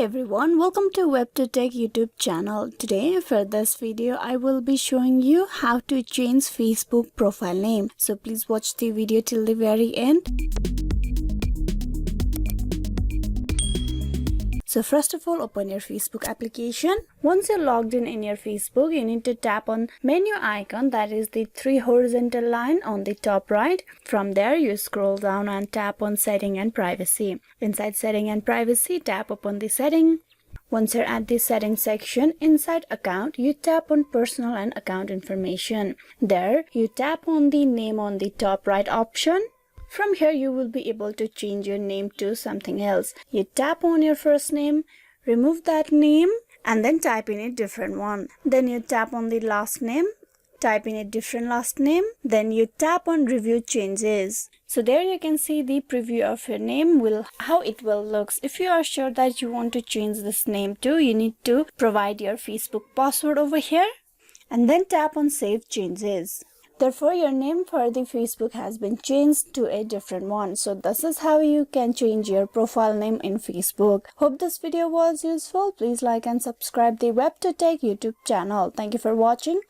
everyone, welcome to WebToTech YouTube channel. Today for this video I will be showing you how to change Facebook profile name. So please watch the video till the very end. So first of all, open your Facebook application. Once you're logged in your Facebook, you need to tap on menu icon, that is the three horizontal line on the top right. From there, you scroll down and tap on setting and privacy. Inside setting and privacy, tap upon the setting. Once you're at the settings section, inside account, you tap on personal and account information. There, you tap on the name on the top right option. From here, you will be able to change your name to something else. You tap on your first name, remove that name, and then type in a different one. Then you tap on the last name, type in a different last name. Then you tap on review changes. So there you can see the preview of your name, how it will look. If you are sure that you want to change this name too, you need to provide your Facebook password over here and then tap on save changes. Therefore, your name for the Facebook has been changed to a different one. So this is how you can change your profile name in Facebook. Hope this video was useful. Please like and subscribe the WebToTech YouTube channel. Thank you for watching.